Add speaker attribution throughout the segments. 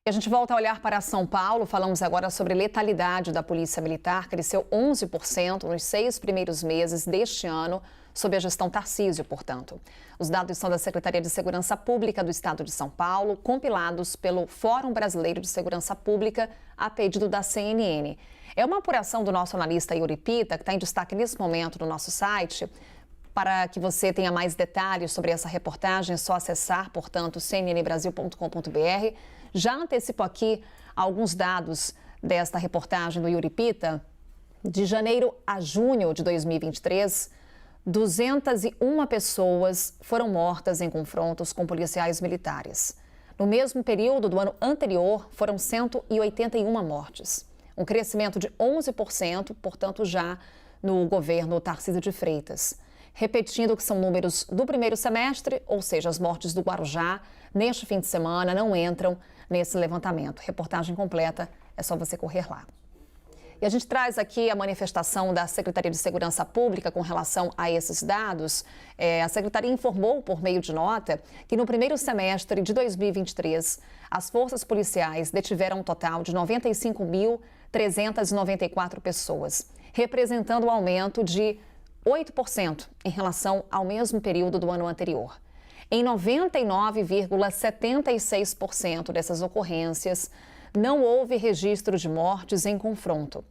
Speaker 1: A gente volta a olhar para São Paulo. Falamos agora sobre letalidade da Polícia Militar. Cresceu 11% nos 6 primeiros meses deste ano, sob a gestão Tarcísio, portanto. Os dados são da Secretaria de Segurança Pública do Estado de São Paulo, compilados pelo Fórum Brasileiro de Segurança Pública, a pedido da CNN. É uma apuração do nosso analista Yuri Pita, que está em destaque nesse momento no nosso site. Para que você tenha mais detalhes sobre essa reportagem, é só acessar, portanto, cnnbrasil.com.br. Já antecipo aqui alguns dados desta reportagem do Yuri Pita. De janeiro a junho de 2023, 201 pessoas foram mortas em confrontos com policiais militares. No mesmo período do ano anterior, foram 181 mortes. Um crescimento de 11%, portanto, já no governo Tarcísio de Freitas. Repetindo que são números do primeiro semestre, ou seja, as mortes do Guarujá, neste fim de semana, não entram nesse levantamento. Reportagem completa, é só você correr lá. E a gente traz aqui a manifestação da Secretaria de Segurança Pública com relação a esses dados. A Secretaria informou, por meio de nota, que no primeiro semestre de 2023, as forças policiais detiveram um total de 95.394 pessoas, representando um aumento de 8% em relação ao mesmo período do ano anterior. Em 99,76% dessas ocorrências, não houve registro de mortes em confronto.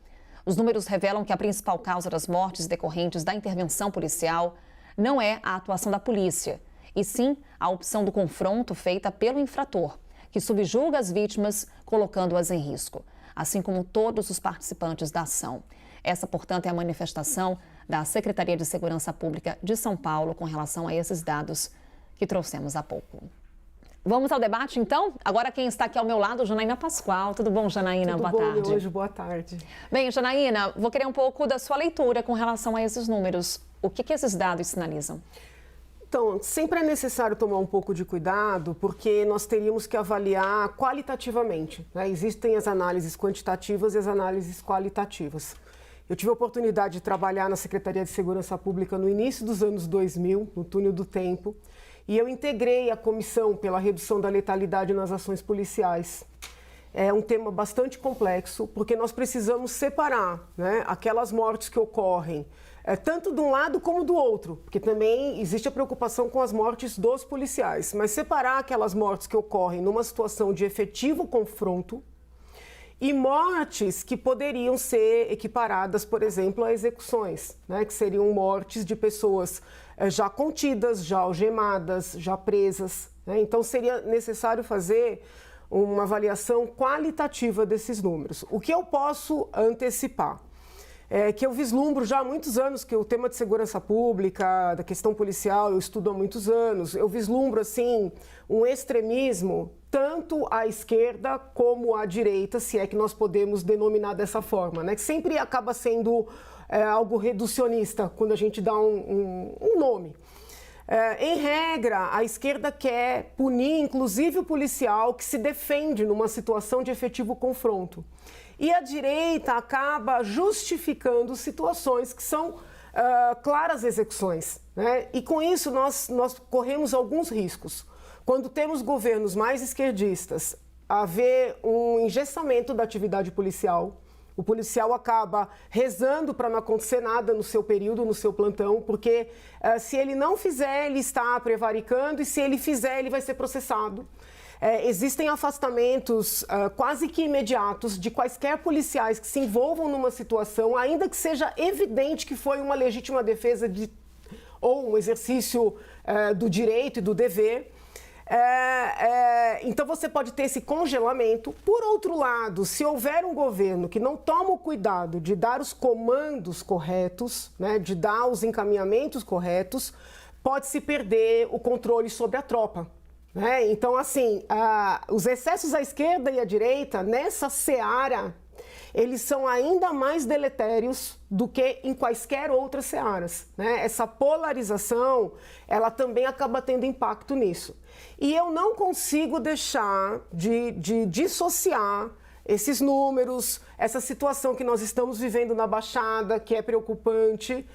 Speaker 1: Os números revelam que a principal causa das mortes decorrentes da intervenção policial não é a atuação da polícia, e sim a opção do confronto feita pelo infrator, que subjuga as vítimas, colocando-as em risco, assim como todos os participantes da ação. Essa, portanto, é a manifestação da Secretaria de Segurança Pública de São Paulo com relação a esses dados que trouxemos há pouco. Vamos ao debate, então? Agora quem está aqui ao meu lado, Janaína Pascoal. Tudo bom, Janaína?
Speaker 2: Tudo
Speaker 1: boa
Speaker 2: bom,
Speaker 1: tarde.
Speaker 2: Hoje, boa tarde.
Speaker 1: Bem, Janaína, vou querer um pouco da sua leitura com relação a esses números. O que esses dados sinalizam?
Speaker 2: Então, sempre é necessário tomar um pouco de cuidado, porque nós teríamos que avaliar qualitativamente, né? Existem as análises quantitativas e as análises qualitativas. Eu tive a oportunidade de trabalhar na Secretaria de Segurança Pública no início dos anos 2000, no túnel do tempo, e eu integrei a comissão pela redução da letalidade nas ações policiais. É um tema bastante complexo, porque nós precisamos separar, né, aquelas mortes que ocorrem tanto de um lado como do outro, porque também existe a preocupação com as mortes dos policiais, mas separar aquelas mortes que ocorrem numa situação de efetivo confronto e mortes que poderiam ser equiparadas, por exemplo, a execuções, né, que seriam mortes de pessoas já contidas, já algemadas, já presas, né? Então seria necessário fazer uma avaliação qualitativa desses números. O que eu posso antecipar é que eu vislumbro já há muitos anos que o tema de segurança pública, da questão policial, eu estudo há muitos anos. Eu vislumbro, assim, um extremismo tanto à esquerda como à direita, se é que nós podemos denominar dessa forma, né? Que sempre acaba sendo algo reducionista quando a gente dá um nome. Em regra, a esquerda quer punir, inclusive, o policial que se defende numa situação de efetivo confronto. E a direita acaba justificando situações que são claras execuções, né? E com isso nós corremos alguns riscos. Quando temos governos mais esquerdistas, haver um engessamento da atividade policial, o policial acaba rezando para não acontecer nada no seu período, no seu plantão, porque se ele não fizer, ele está prevaricando, e se ele fizer, ele vai ser processado. Existem afastamentos quase que imediatos de quaisquer policiais que se envolvam numa situação, ainda que seja evidente que foi uma legítima defesa ou um exercício do direito e do dever. Então você pode ter esse congelamento. Por outro lado, se houver um governo que não toma o cuidado de dar os comandos corretos, né, de dar os encaminhamentos corretos, pode-se perder o controle sobre a tropa. Então, assim, os excessos à esquerda e à direita, nessa seara, eles são ainda mais deletérios do que em quaisquer outras searas, né? Essa polarização, ela também acaba tendo impacto nisso. E eu não consigo deixar de dissociar esses números, essa situação que nós estamos vivendo na Baixada, que é preocupante,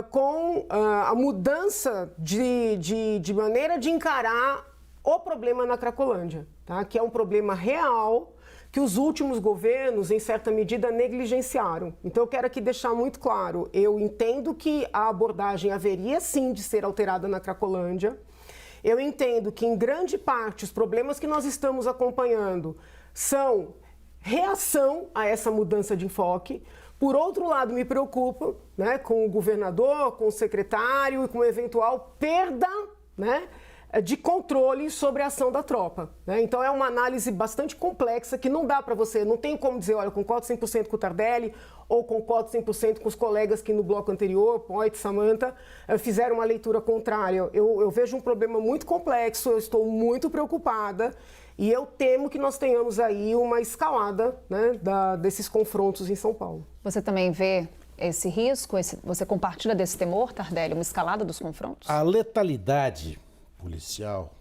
Speaker 2: com a mudança de maneira de encarar o problema na Cracolândia, tá? Que é um problema real que os últimos governos, em certa medida, negligenciaram. Então, eu quero aqui deixar muito claro, eu entendo que a abordagem haveria sim de ser alterada na Cracolândia. Eu entendo que, em grande parte, os problemas que nós estamos acompanhando são reação a essa mudança de enfoque. Por outro lado, me preocupa, né, com o governador, com o secretário e com eventual perda, né, de controle sobre a ação da tropa, né? Então é uma análise bastante complexa que não dá para você, não tem como dizer, olha, concordo 100% com o Tardelli ou concordo 100% com os colegas que no bloco anterior, Poit, Samantha, fizeram uma leitura contrária. Eu vejo um problema muito complexo, eu estou muito preocupada e eu temo que nós tenhamos aí uma escalada, né, desses confrontos em São Paulo.
Speaker 1: Você também vê esse risco, você compartilha desse temor, Tardelli, uma escalada dos confrontos?
Speaker 3: A letalidade policial,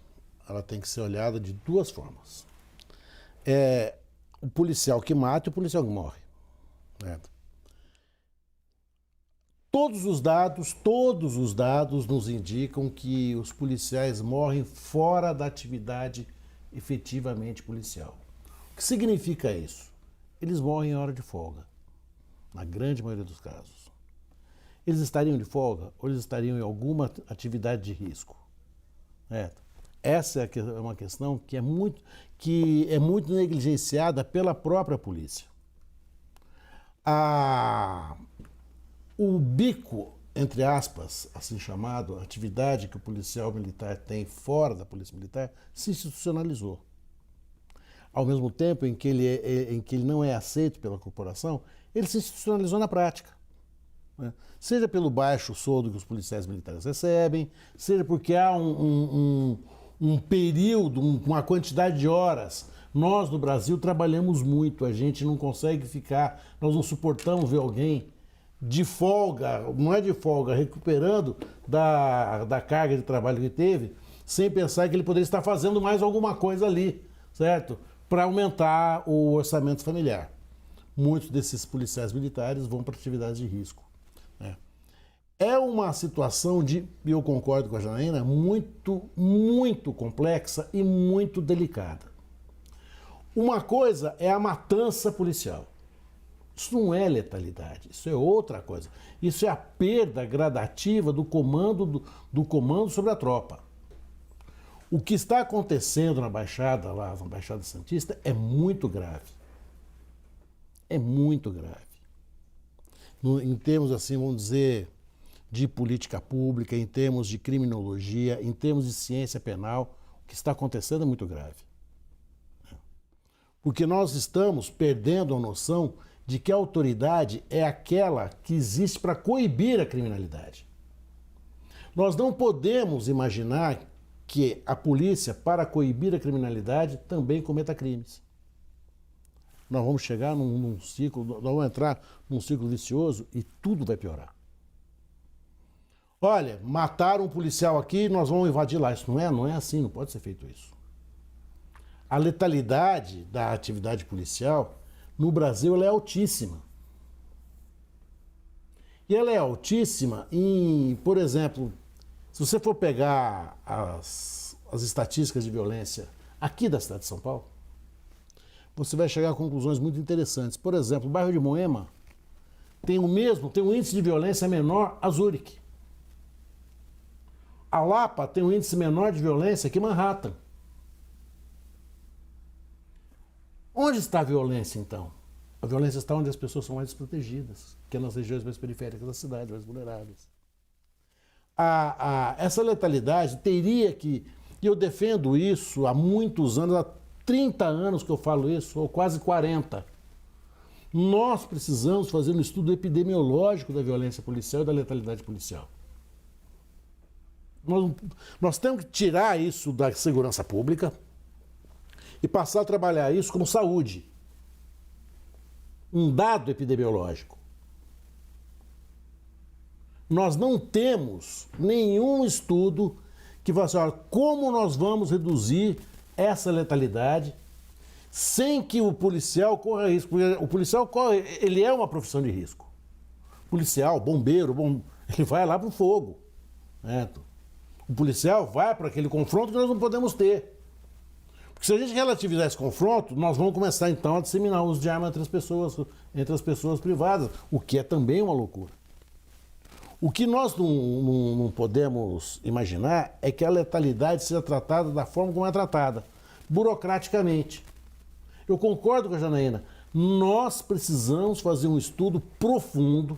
Speaker 3: ela tem que ser olhada de duas formas. O policial que mata e o policial que morre. Né? Todos os dados nos indicam que os policiais morrem fora da atividade efetivamente policial. O que significa isso? Eles morrem em hora de folga, na grande maioria dos casos. Eles estariam de folga ou eles estariam em alguma atividade de risco? Essa é uma questão que é muito negligenciada pela própria polícia. O bico, entre aspas, assim chamado, a atividade que o policial militar tem fora da polícia militar, se institucionalizou. Ao mesmo tempo em que ele não é aceito pela corporação, ele se institucionalizou na prática. Né? Seja pelo baixo soldo que os policiais militares recebem, seja porque há um período, uma quantidade de horas. Nós, no Brasil, trabalhamos muito, a gente não consegue ficar, nós não suportamos ver alguém de folga, não é de folga, recuperando da carga de trabalho que teve, sem pensar que ele poderia estar fazendo mais alguma coisa ali, certo? Para aumentar o orçamento familiar. Muitos desses policiais militares vão para atividades de risco. É uma situação e eu concordo com a Janaína, muito, muito complexa e muito delicada. Uma coisa é a matança policial. Isso não é letalidade, isso é outra coisa. Isso é a perda gradativa do comando sobre a tropa. O que está acontecendo na Baixada Santista é muito grave. É muito grave. Em termos, assim, vamos dizer, de política pública, em termos de criminologia, em termos de ciência penal, o que está acontecendo é muito grave. Porque nós estamos perdendo a noção de que a autoridade é aquela que existe para coibir a criminalidade. Nós não podemos imaginar que a polícia, para coibir a criminalidade, também cometa crimes. Nós vamos chegar num ciclo, nós vamos entrar num ciclo vicioso e tudo vai piorar. Olha, mataram um policial aqui, nós vamos invadir lá. Isso não é assim, não pode ser feito isso. A letalidade da atividade policial no Brasil ela é altíssima. E ela é altíssima em, por exemplo, se você for pegar as estatísticas de violência aqui da cidade de São Paulo, você vai chegar a conclusões muito interessantes. Por exemplo, o bairro de Moema tem um índice de violência menor a Zurique. A Lapa tem um índice menor de violência que Manhattan. Onde está a violência, então? A violência está onde as pessoas são mais desprotegidas, que é nas regiões mais periféricas da cidade, mais vulneráveis. Essa letalidade teria que... E eu defendo isso há muitos anos, há 30 anos que eu falo isso, ou quase 40. Nós precisamos fazer um estudo epidemiológico da violência policial e da letalidade policial. Nós temos que tirar isso da segurança pública e passar a trabalhar isso como saúde. Um dado epidemiológico. Nós não temos nenhum estudo que fala assim, olha, como nós vamos reduzir essa letalidade sem que o policial corra risco. Porque o policial ele é uma profissão de risco. Policial, bombeiro, ele vai lá para o fogo. Certo? O policial vai para aquele confronto que nós não podemos ter. Porque se a gente relativizar esse confronto, nós vamos começar então a disseminar o uso de arma entre as pessoas privadas, o que é também uma loucura. O que nós não podemos imaginar é que a letalidade seja tratada da forma como é tratada, burocraticamente. Eu concordo com a Janaína, nós precisamos fazer um estudo profundo,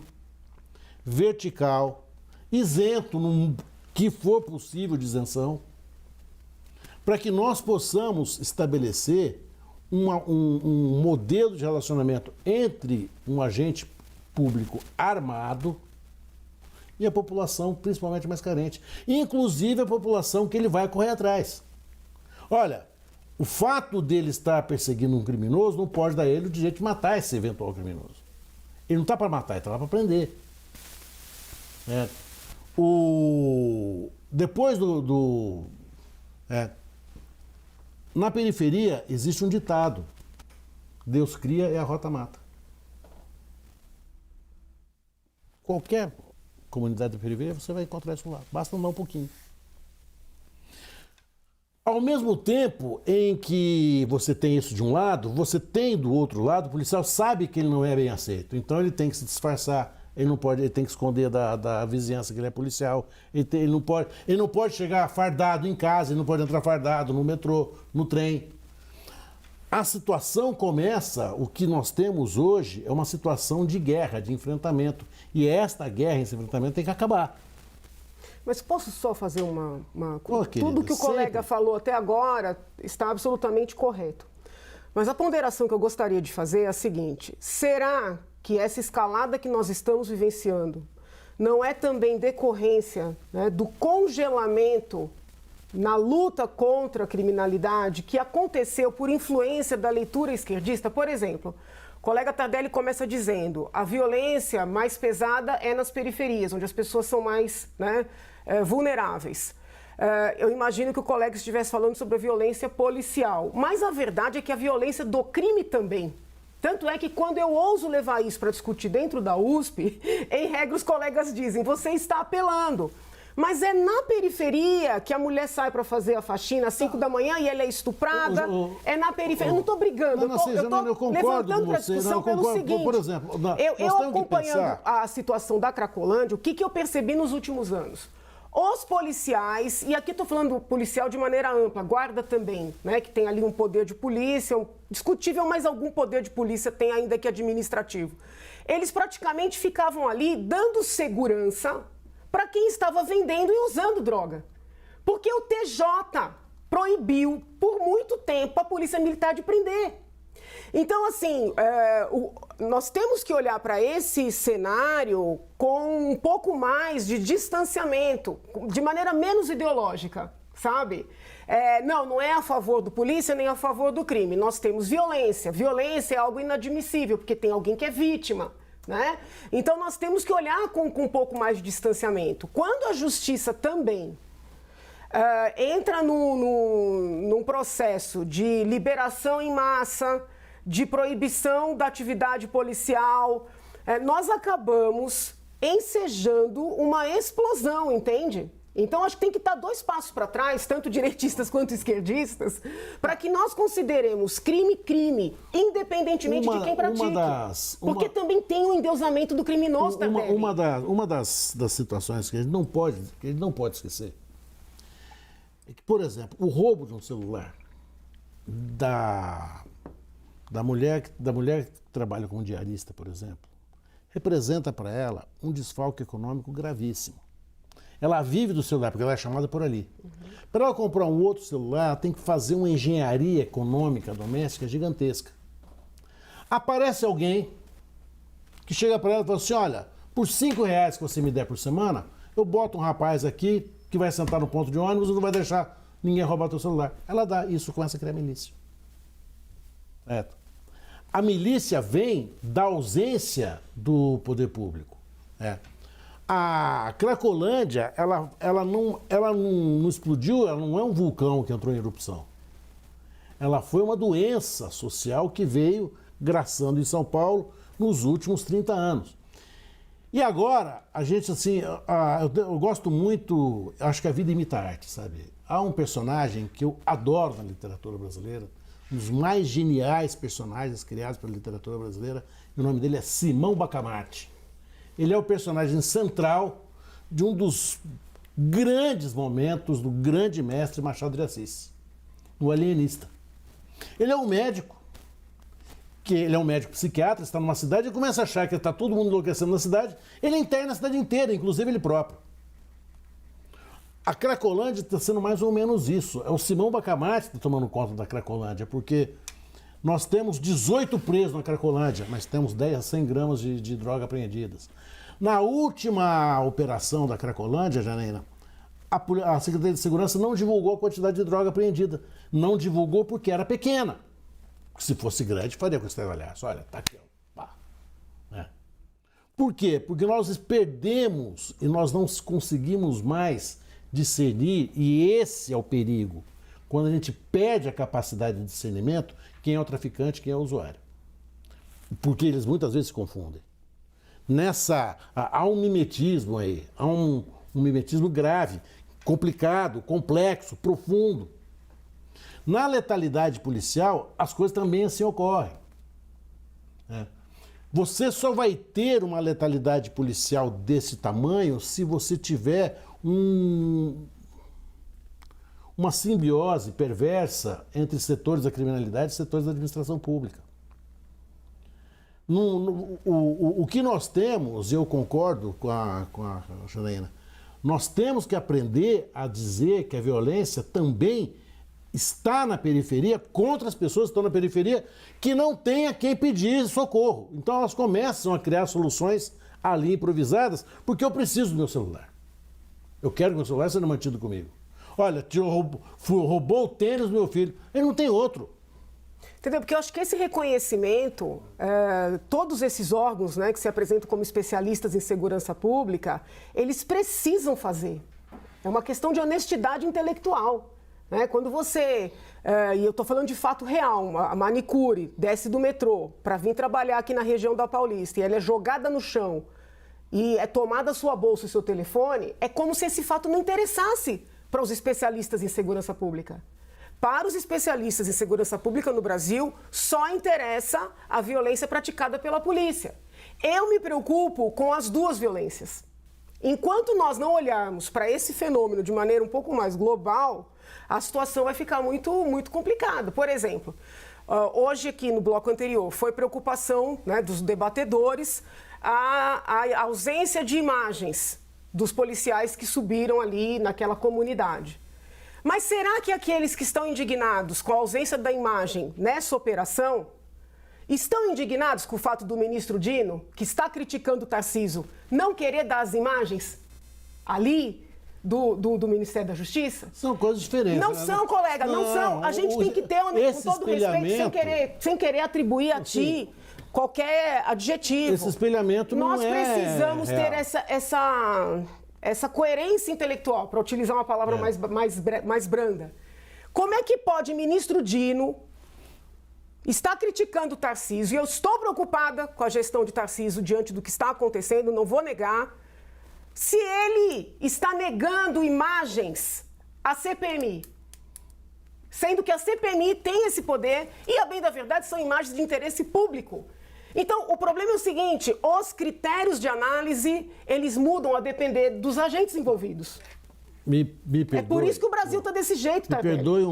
Speaker 3: vertical, isento, no que for possível de isenção, para que nós possamos estabelecer um modelo de relacionamento entre um agente público armado e a população, principalmente mais carente. Inclusive a população que ele vai correr atrás. Olha, o fato dele estar perseguindo um criminoso não pode dar ele o direito de matar esse eventual criminoso. Ele não está para matar, ele está lá para prender. Depois na periferia existe um ditado: Deus cria e a rota mata. Qualquer comunidade da periferia você vai encontrar isso lá, basta andar um pouquinho. Ao mesmo tempo em que você tem isso de um lado, você tem do outro lado, o policial sabe que ele não é bem aceito, então ele tem que se disfarçar. Ele tem que esconder da vizinhança que ele é policial. Ele não pode chegar fardado em casa, ele não pode entrar fardado no metrô, no trem. A situação começa, o que nós temos hoje é uma situação de guerra, de enfrentamento. E esta guerra, esse enfrentamento tem que acabar.
Speaker 2: Mas posso só fazer uma...
Speaker 3: Querida,
Speaker 2: tudo que o colega
Speaker 3: sempre.
Speaker 2: falou até agora está absolutamente correto. Mas a ponderação que eu gostaria de fazer é a seguinte: será que essa escalada que nós estamos vivenciando não é também decorrência, né, do congelamento na luta contra a criminalidade que aconteceu por influência da leitura esquerdista? Por exemplo, o colega Tardelli começa dizendo: a violência mais pesada é nas periferias, onde as pessoas são mais, né, vulneráveis. Eu imagino que o colega estivesse falando sobre a violência policial, mas a verdade é que a violência do crime também. Tanto é que quando eu ouso levar isso para discutir dentro da USP, em regra os colegas dizem: você está apelando. Mas é na periferia que a mulher sai para fazer a faxina às 5 da manhã e ela é estuprada. É na periferia. Eu não estou brigando. Eu estou levantando para a discussão pelo seguinte.
Speaker 3: Por exemplo,
Speaker 2: eu acompanhando a situação da Cracolândia, o que eu percebi nos últimos anos? Os policiais, e aqui estou falando policial de maneira ampla, guarda também, né, que tem ali um poder de polícia, discutível, mas algum poder de polícia tem ainda que administrativo. Eles praticamente ficavam ali dando segurança para quem estava vendendo e usando droga. Porque o TJ proibiu por muito tempo a polícia militar de prender. Então, assim, nós temos que olhar para esse cenário com um pouco mais de distanciamento, de maneira menos ideológica, sabe? Não é a favor do polícia nem a favor do crime. Nós temos violência. Violência é algo inadmissível, porque tem alguém que é vítima, né? Então, nós temos que olhar com um pouco mais de distanciamento. Quando a justiça também entra num processo de liberação em massa, de proibição da atividade policial, nós acabamos ensejando uma explosão, entende? Então, acho que tem que estar 2 passos para trás, tanto direitistas quanto esquerdistas, para que nós consideremos crime, independentemente de quem pratique. Porque também tem o endeusamento do criminoso também.
Speaker 3: Uma das situações que a gente não pode esquecer é que, por exemplo, o roubo de um celular da mulher que trabalha como diarista, por exemplo, representa para ela um desfalque econômico gravíssimo. Ela vive do celular, porque ela é chamada por ali. Para ela comprar um outro celular, ela tem que fazer uma engenharia econômica doméstica gigantesca. Aparece alguém que chega para ela e fala assim: olha, por R$5 que você me der por semana, eu boto um rapaz aqui que vai sentar no ponto de ônibus e não vai deixar ninguém roubar teu celular. Ela dá isso, começa a criar milícia. A milícia vem da ausência do poder público. A Cracolândia, ela não explodiu, ela não é um vulcão que entrou em erupção. Ela foi uma doença social que veio graçando em São Paulo nos últimos 30 anos. E agora, a gente, assim, eu gosto muito, acho que a vida imita a arte, sabe? há um personagem que eu adoro na literatura brasileira, um dos mais geniais personagens criados pela literatura brasileira, e o nome dele é Simão Bacamarte. Ele é o personagem central de um dos grandes momentos do grande mestre Machado de Assis, o Alienista. Ele é um médico, ele é um médico psiquiatra, está numa cidade e começa a achar que está todo mundo enlouquecendo na cidade, ele interna a cidade inteira, inclusive ele próprio. A Cracolândia está sendo mais ou menos isso. É o Simão Bacamarte que está tomando conta da Cracolândia, porque nós temos 18 presos na Cracolândia, mas temos 10 a 100 gramas de droga apreendidas. Na última operação da Cracolândia, Janaína, a Secretaria de Segurança não divulgou a quantidade de droga apreendida. Não divulgou porque era pequena. Se fosse grande, faria com que você olhasse. Olha, tá aqui, ó. Pá. Por quê? Porque nós perdemos e nós não conseguimos mais discernir, e esse é o perigo. Quando a gente perde a capacidade de discernimento, quem é o traficante, quem é o usuário. Porque eles muitas vezes se confundem. Há um mimetismo aí, há um mimetismo grave, complicado, complexo, profundo. Na letalidade policial, as coisas também assim ocorrem. Você só vai ter uma letalidade policial desse tamanho se você tiver uma simbiose perversa entre setores da criminalidade e setores da administração pública. O que nós temos, e eu concordo com a Janaína, nós temos que aprender a dizer que a violência também está na periferia, contra as pessoas que estão na periferia, que não tem a quem pedir socorro. Então elas começam a criar soluções ali improvisadas, porque eu preciso do meu celular. Eu quero que meu celular seja mantido comigo. Olha, roubou o tênis do meu filho, ele não tem outro.
Speaker 2: Entendeu? Porque eu acho que esse reconhecimento, todos esses órgãos, né, que se apresentam como especialistas em segurança pública, eles precisam fazer. É uma questão de honestidade intelectual. Né? Quando você, e eu estou falando de fato real, a manicure desce do metrô para vir trabalhar aqui na região da Paulista e ela é jogada no chão e é tomada a sua bolsa e seu telefone, é como se esse fato não interessasse para os especialistas em segurança pública. Para os especialistas em segurança pública no Brasil, só interessa a violência praticada pela polícia. Eu me preocupo com as duas violências. Enquanto nós não olharmos para esse fenômeno de maneira um pouco mais global, a situação vai ficar muito, muito complicada. Por exemplo, hoje aqui no bloco anterior foi preocupação, né, dos debatedores a ausência de imagens dos policiais que subiram ali naquela comunidade. Mas será que aqueles que estão indignados com a ausência da imagem nessa operação estão indignados com o fato do ministro Dino, que está criticando o Tarcísio, não querer dar as imagens ali do Ministério da Justiça?
Speaker 3: São coisas diferentes.
Speaker 2: Não são, colega, não são. A gente tem que ter, com todo respeito, sem querer atribuir a ti qualquer adjetivo.
Speaker 3: Esse espelhamento não
Speaker 2: Nós precisamos
Speaker 3: real.
Speaker 2: ter essa coerência intelectual, para utilizar uma palavra mais branda. Como é que pode ministro Dino estar criticando o Tarcísio, e eu estou preocupada com a gestão de Tarcísio diante do que está acontecendo, não vou negar, se ele está negando imagens à CPMI, sendo que a CPMI tem esse poder e, a bem da verdade, são imagens de interesse público. Então, o problema é o seguinte, os critérios de análise, eles mudam a depender dos agentes envolvidos.
Speaker 3: Me perdoe.
Speaker 2: É por isso que o Brasil está desse jeito, tá?
Speaker 3: Me perdoe,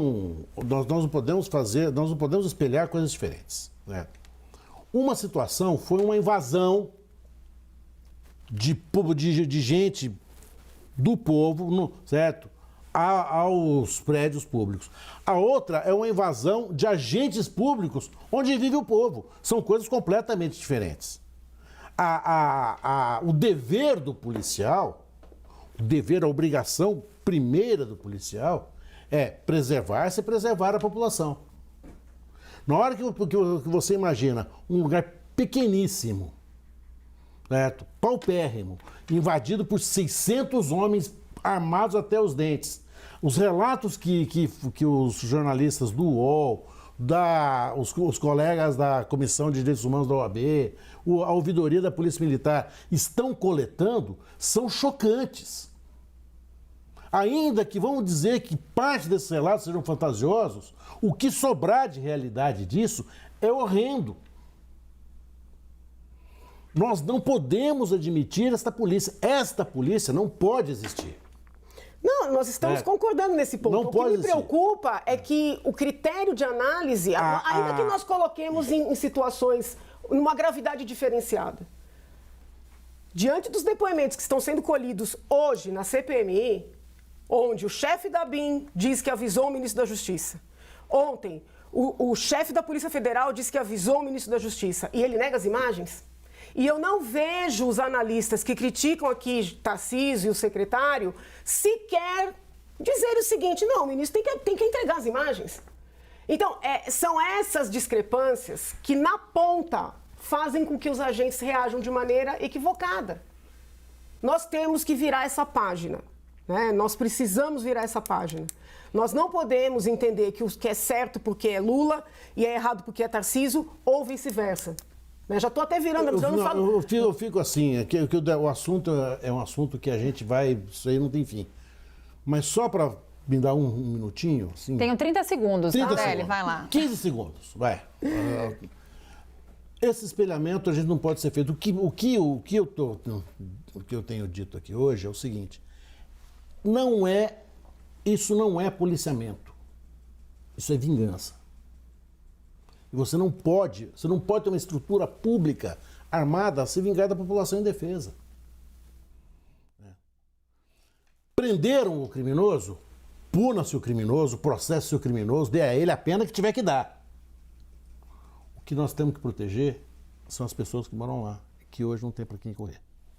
Speaker 3: nós não podemos espelhar coisas diferentes. Né? Uma situação foi uma invasão de gente do povo, certo? Aos prédios públicos. A outra é uma invasão de agentes públicos onde vive o povo. São coisas completamente diferentes. O dever do policial, a obrigação primeira do policial é preservar-se e preservar a população. Na hora que você imagina um lugar pequeníssimo, certo? Paupérrimo, invadido por 600 homens armados até os dentes. Os relatos que os jornalistas do UOL, os colegas da Comissão de Direitos Humanos da OAB, a ouvidoria da Polícia Militar estão coletando são chocantes. Ainda que vamos dizer que parte desses relatos sejam fantasiosos, o que sobrar de realidade disso é horrendo. Nós não podemos admitir esta polícia. Esta polícia não pode existir.
Speaker 2: Não, nós estamos concordando nesse ponto.
Speaker 3: Não
Speaker 2: o
Speaker 3: pode
Speaker 2: que me preocupa é que o critério de análise, ainda que nós coloquemos em situações, numa gravidade diferenciada, diante dos depoimentos que estão sendo colhidos hoje na CPMI, onde o chefe da BIM diz que avisou o ministro da Justiça, ontem o chefe da Polícia Federal disse que avisou o ministro da Justiça e ele nega as imagens, e eu não vejo os analistas que criticam aqui Tarcísio e o secretário sequer dizer o seguinte: não, o ministro tem que entregar as imagens. Então, são essas discrepâncias que, na ponta, fazem com que os agentes reajam de maneira equivocada. Nós temos que virar essa página, né? Nós precisamos virar essa página. Nós não podemos entender que o que é certo porque é Lula e é errado porque é Tarcísio, ou vice-versa. Já estou até virando.
Speaker 3: Eu fico assim, o assunto é um assunto que a gente vai, isso aí não tem fim. Mas só para me dar um minutinho. Assim,
Speaker 1: tenho 30 segundos, Tardelli, vai lá.
Speaker 3: 15 segundos, vai. Esse espelhamento a gente não pode ser feito. O que eu tenho dito aqui hoje é o seguinte: isso não é policiamento, isso é vingança. E você não pode ter uma estrutura pública armada a se vingar da população indefesa. Prenderam o criminoso, puna-se o criminoso, processe o criminoso, dê a ele a pena que tiver que dar. O que nós temos que proteger são as pessoas que moram lá, que hoje não tem para quem correr.